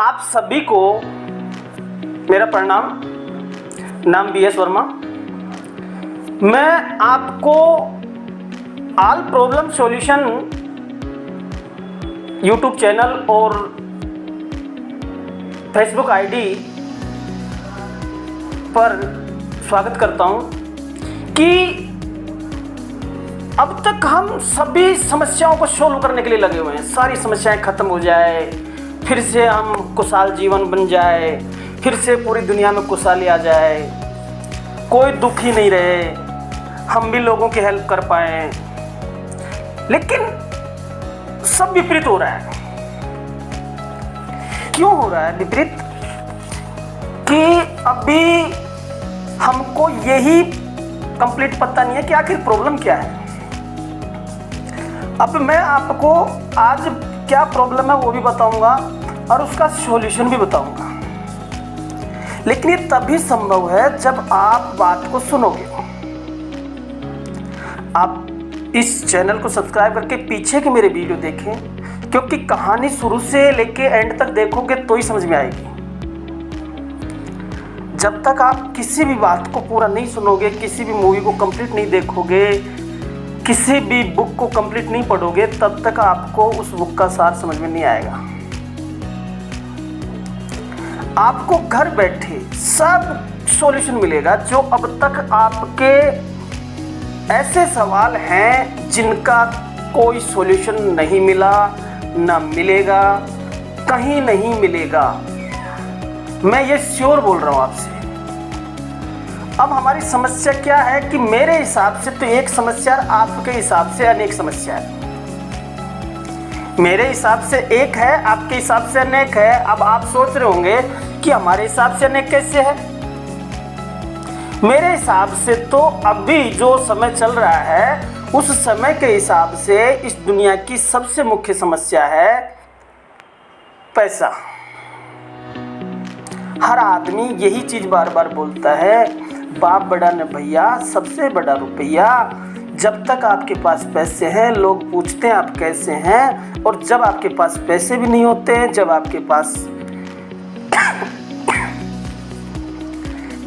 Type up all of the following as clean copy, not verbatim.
आप सभी को मेरा प्रणाम। नाम BS वर्मा। मैं आपको all problem solution YouTube channel और फेसबुक आईडी पर स्वागत करता हूं कि अब तक हम सभी समस्याओं को सोल्व करने के लिए लगे हुए हैं। सारी समस्याएं खत्म हो जाए, फिर से हम खुशहाल जीवन बन जाए, फिर से पूरी दुनिया में खुशहाली आ जाए, कोई दुखी नहीं रहे, हम भी लोगों की हेल्प कर पाएं। लेकिन सब विपरीत हो रहा है। क्यों हो रहा है विपरीत? कि अभी हमको यही कंप्लीट पता नहीं है कि आखिर प्रॉब्लम क्या है। अब मैं आपको आज क्या प्रॉब्लम है वो भी बताऊंगा और उसका सॉल्यूशन भी बताऊंगा। लेकिन ये तभी संभव है जब आप बात को सुनोगे। आप इस चैनल को सब्सक्राइब करके पीछे के मेरे वीडियो देखें, क्योंकि कहानी शुरू से लेके एंड तक देखोगे तो ही समझ में आएगी। जब तक आप किसी भी बात को पूरा नहीं सुनोगे, किसी भी मूवी को कंप्लीट नहीं देखोगे, किसी भी बुक को कंप्लीट नहीं पढ़ोगे, तब तक आपको उस बुक का सार समझ में नहीं आएगा। आपको घर बैठे सब सॉल्यूशन मिलेगा जो अब तक आपके ऐसे सवाल हैं जिनका कोई सॉल्यूशन नहीं मिला, ना मिलेगा, कहीं नहीं मिलेगा। मैं ये श्योर बोल रहा हूँ आपसे। अब हमारी समस्या क्या है कि मेरे हिसाब से तो एक समस्या, आपके हिसाब से अनेक समस्या है। मेरे हिसाब से एक है, आपके हिसाब से अनेक है। अब आप सोच रहे होंगे कि हमारे हिसाब से अनेक कैसे है। मेरे हिसाब से तो अभी जो समय चल रहा है उस समय के हिसाब से इस दुनिया की सबसे मुख्य समस्या है पैसा। हर आदमी यही चीज बार बार बोलता है, बाप बड़ा न भैया, सबसे बड़ा रुपया। जब तक आपके पास पैसे हैं लोग पूछते हैं आप कैसे हैं, और जब आपके पास पैसे भी नहीं होते हैं, जब आपके पास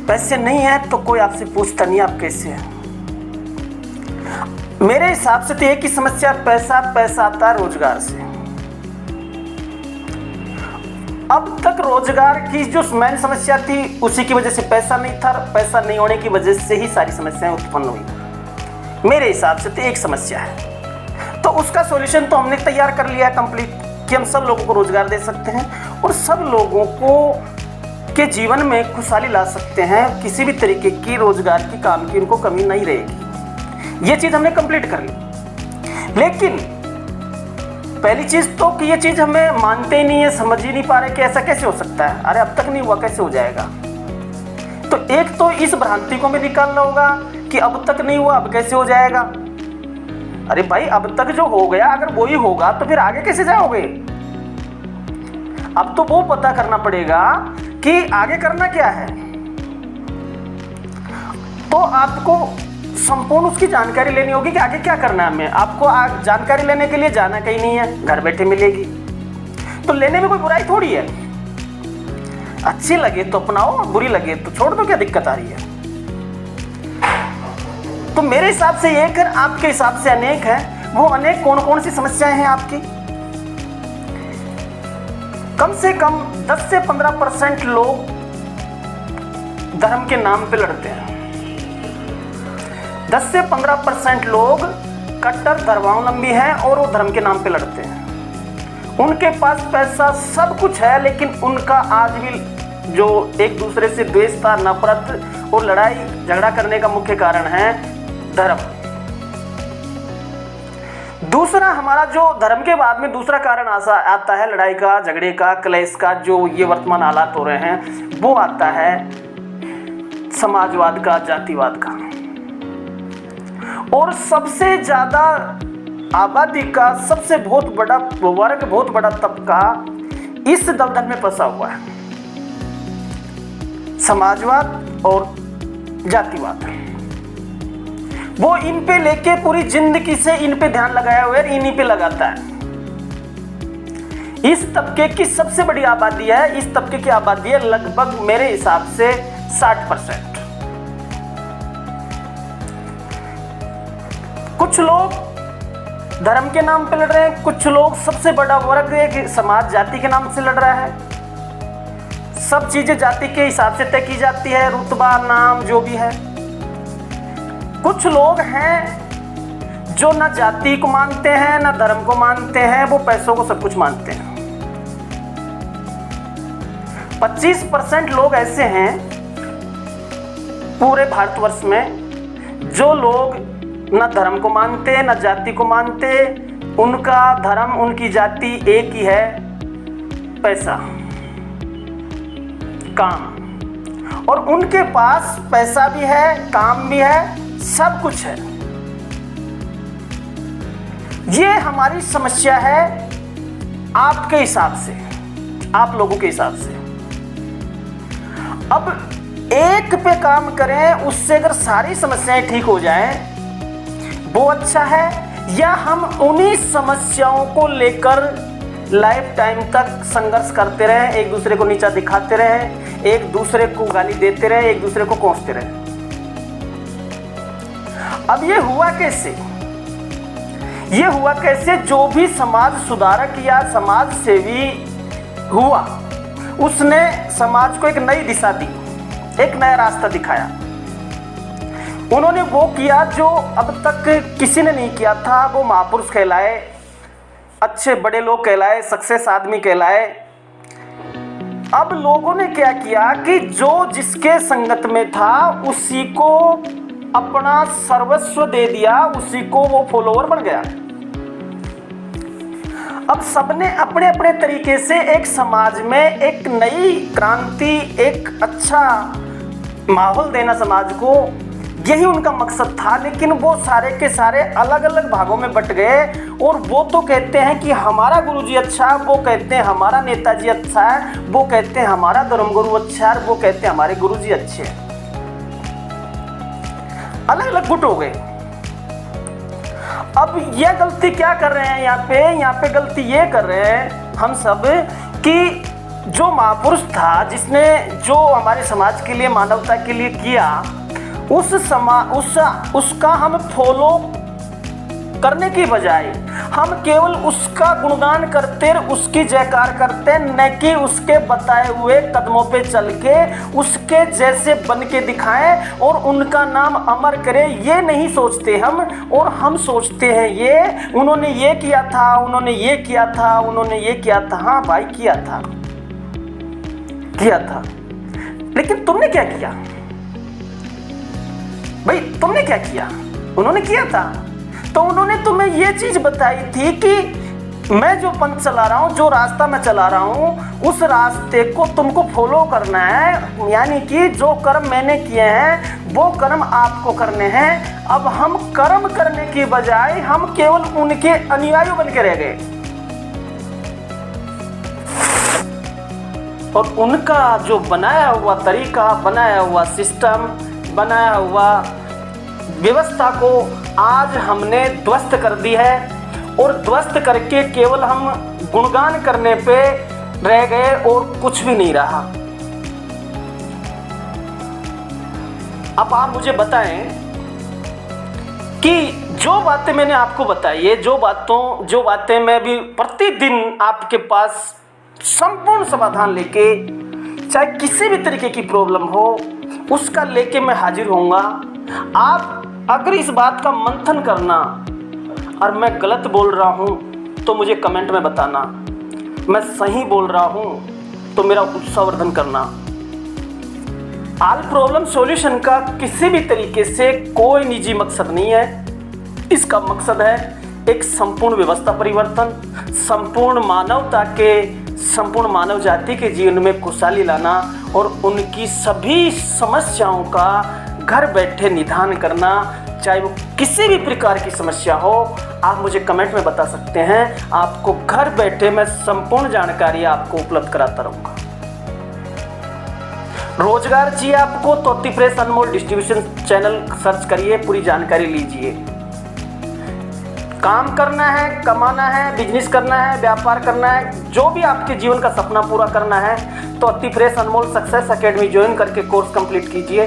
पैसे नहीं है तो कोई आपसे पूछता नहीं आप कैसे हैं। मेरे हिसाब से तो एक ही समस्या, पैसा। पैसा आता है रोजगार से। अब तक रोजगार की जो मेन समस्या थी उसी की वजह से पैसा नहीं था, पैसा नहीं होने की वजह से ही सारी समस्याएं उत्पन्न हुई। मेरे हिसाब से तो एक समस्या है, तो उसका सॉल्यूशन तो हमने तैयार कर लिया है कंप्लीट, कि हम सब लोगों को रोजगार दे सकते हैं और सब लोगों को के जीवन में खुशहाली ला सकते हैं। किसी भी तरीके की रोजगार की, काम की उनको कमी नहीं रहेगी। ये चीज़ हमने कंप्लीट कर ली। लेकिन पहली चीज़ तो कि ये चीज़ हमें मानते ही नहीं है, समझ ही नहीं पा रहे कि ऐसा कैसे हो सकता है। अरे अब तक नहीं हुआ, कैसे हो जाएगा? तो एक तो इस भ्रांति को हमें निकालना होगा कि अब तक नहीं हुआ, अब कैसे हो जाएगा। अरे भाई, अब तक जो हो गया अगर वो ही होगा तो फिर आगे कैसे जाओगे? अब तो वो पता करना पड़ेगा कि आगे करना क्या है। तो आपको संपूर्ण उसकी जानकारी लेनी होगी कि आगे क्या करना है हमें। आपको जानकारी लेने के लिए जाना कहीं नहीं है, घर बैठे मिलेगी। तो लेने में कोई बुराई थोड़ी है। अच्छी लगे तो अपनाओ, बुरी लगे तो छोड़ दो, क्या दिक्कत आ रही है? तो मेरे हिसाब से एक है, आपके हिसाब से अनेक है। वो अनेक कौन कौन सी समस्याएं हैं आपकी? कम से कम 10 से 15% लोग धर्म के नाम पे लड़ते हैं। 10 से 15% लोग कट्टर धर्मावलंबी हैं और वो धर्म के नाम पे लड़ते हैं। उनके पास पैसा सब कुछ है, लेकिन उनका आज भी जो एक दूसरे से द्वेष था, नफरत और लड़ाई झगड़ा करने का मुख्य कारण है धर्म। दूसरा, हमारा जो धर्म के बाद में दूसरा कारण आता है लड़ाई का, झगड़े का, क्लेश का, जो ये वर्तमान हालात हो रहे हैं, वो आता है समाजवाद का, जातिवाद का। और सबसे ज्यादा आबादी का सबसे बहुत बड़ा वर्ग, बहुत बड़ा तबका इस दलदल में फंसा हुआ है, समाजवाद और जातिवाद। वो इन पे लेके पूरी जिंदगी से इन पे ध्यान लगाया हुआ है, इन्हीं पे लगाता है। इस तबके की सबसे बड़ी आबादी है, इस तबके की आबादी है लगभग मेरे हिसाब से 60%। कुछ लोग धर्म के नाम पे लड़ रहे हैं, कुछ लोग सबसे बड़ा वर्ग एक समाज जाति के नाम से लड़ रहा है। सब चीजें जाति के हिसाब से तय की जाती है, रुतबा नाम जो भी है। कुछ लोग हैं जो ना जाति को मानते हैं ना धर्म को मानते हैं, वो पैसों को सब कुछ मानते हैं। 25% लोग ऐसे हैं पूरे भारतवर्ष में जो लोग ना धर्म को मानते ना जाति को मानते, उनका धर्म उनकी जाति एक ही है, पैसा, काम। और उनके पास पैसा भी है, काम भी है, सब कुछ है। ये हमारी समस्या है आपके हिसाब से, आप लोगों के हिसाब से। अब एक पे काम करें, उससे अगर सारी समस्याएं ठीक हो जाएं, वो अच्छा है, या हम उन्हीं समस्याओं को लेकर लाइफ टाइम तक संघर्ष करते रहें, एक दूसरे को नीचा दिखाते रहें, एक दूसरे को गाली देते रहें, एक दूसरे को कोसते रहें। अब ये हुआ कैसे? ये हुआ कैसे? जो भी समाज सुधारक या समाज सेवी हुआ, उसने समाज को एक नई दिशा दी, एक नया रास्ता दिखाया। उन्होंने वो किया जो अब तक किसी ने नहीं किया था। वो महापुरुष कहलाए, अच्छे बड़े लोग कहलाए, सक्सेस आदमी कहलाए। अब लोगों ने क्या किया कि जो जिसके संगत में था उसी को अपना सर्वस्व दे दिया, उसी को वो फॉलोवर बन गया। अब सबने अपने अपने तरीके से एक समाज में एक नई क्रांति, एक अच्छा माहौल देना समाज को, यही उनका मकसद था। लेकिन वो सारे के सारे अलग अलग भागों में बट गए, और वो तो कहते हैं कि हमारा गुरुजी अच्छा, वो कहते हैं हमारा नेताजी अच्छा है, वो कहते हैं हमारा धर्मगुरु अच्छा है, वो कहते हैं हमारे गुरुजी अच्छे हैं। अलग अलग गुट हो गए। अब ये गलती क्या कर रहे हैं यहाँ पे गलती ये कर रहे हैं हम सब कि जो महापुरुष था, जिसने जो हमारे समाज के लिए, मानवता के लिए किया, उसका हम फॉलो करने की बजाय हम केवल उसका गुणगान करते, उसकी जयकार करते, न कि उसके बताए हुए कदमों पे चल के उसके जैसे बन के दिखाएं और उनका नाम अमर करें, ये नहीं सोचते हम। और हम सोचते हैं ये उन्होंने ये किया था, उन्होंने ये किया था, उन्होंने ये किया था। हाँ भाई, किया था, लेकिन तुमने क्या किया भाई? तुमने क्या किया? उन्होंने किया था तो उन्होंने तुम्हें ये चीज बताई थी कि मैं जो पंथ चला रहा हूं, जो रास्ता मैं चला रहा हूं, उस रास्ते को तुमको फॉलो करना है। यानी कि जो कर्म मैंने किए हैं वो कर्म आपको करने हैं। अब हम कर्म करने की बजाय हम केवल उनके अनुयायी बन के रह गए, और उनका जो बनाया हुआ तरीका, बनाया हुआ सिस्टम, बनाया हुआ व्यवस्था को आज हमने ध्वस्त कर दी है, और ध्वस्त करके केवल हम गुणगान करने पे रह गए और कुछ भी नहीं रहा। अब आप मुझे बताएं कि जो बातें मैंने आपको बताई है, जो बातें मैं भी प्रतिदिन आपके पास संपूर्ण समाधान लेके, चाहे किसी भी तरीके की प्रॉब्लम हो, उसका लेके मैं हाजिर होऊंगा। आप अगर इस बात का मंथन करना और मैं गलत बोल रहा हूं तो मुझे कमेंट में बताना, मैं सही बोल रहा हूं तो मेरा उत्साहवर्धन करना। ऑल प्रॉब्लम सॉल्यूशन का किसी भी तरीके से कोई निजी मकसद नहीं है। इसका मकसद है एक संपूर्ण व्यवस्था परिवर्तन, संपूर्ण मानव जाति के जीवन में खुशहाली लाना और उनकी सभी समस्याओं का घर बैठे निदान करना। चाहे वो किसी भी प्रकार की समस्या हो, आप मुझे कमेंट में बता सकते हैं। आपको घर बैठे मैं संपूर्ण जानकारी आपको उपलब्ध कराता रहूँगा। रोजगार चाहिए आपको तो अति प्रेस अनमोल डिस्ट्रीब्यूशन चैनल सर्च करिए, पूरी जानकारी लीजिए। काम करना है, कमाना है, बिजनेस करना है, व्यापार करना है, जो भी आपके जीवन का सपना पूरा करना है, तो अति फ्रेश अनमोल सक्सेस एकेडमी ज्वाइन करके कोर्स कंप्लीट कीजिए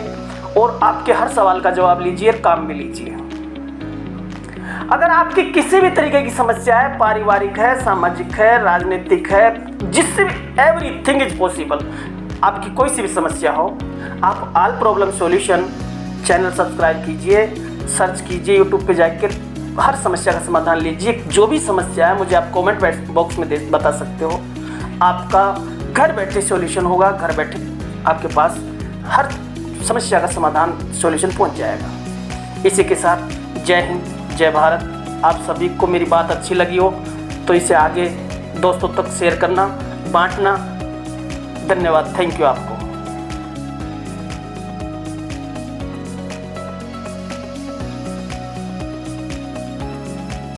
और आपके हर सवाल का जवाब लीजिए, काम भी लीजिए। अगर आपकी किसी भी तरीके की समस्या है, पारिवारिक है, सामाजिक है, राजनीतिक है, जिससे भी एवरीथिंग इज पॉसिबल, आपकी कोई सी भी समस्या हो, आप all problem solution channel subscribe कीजिए, सर्च कीजिए यूट्यूब पे जाकर, हर समस्या का समाधान लीजिए। जो भी समस्या है मुझे आप कमेंट बॉक्स में बता सकते हो, आपका घर बैठे सॉल्यूशन होगा, घर बैठे आपके पास हर समस्या का समाधान सॉल्यूशन पहुंच जाएगा। इसी के साथ जय हिंद, जय भारत। आप सभी को मेरी बात अच्छी लगी हो तो इसे आगे दोस्तों तक शेयर करना, बांटना। धन्यवाद, थैंक यू आपको।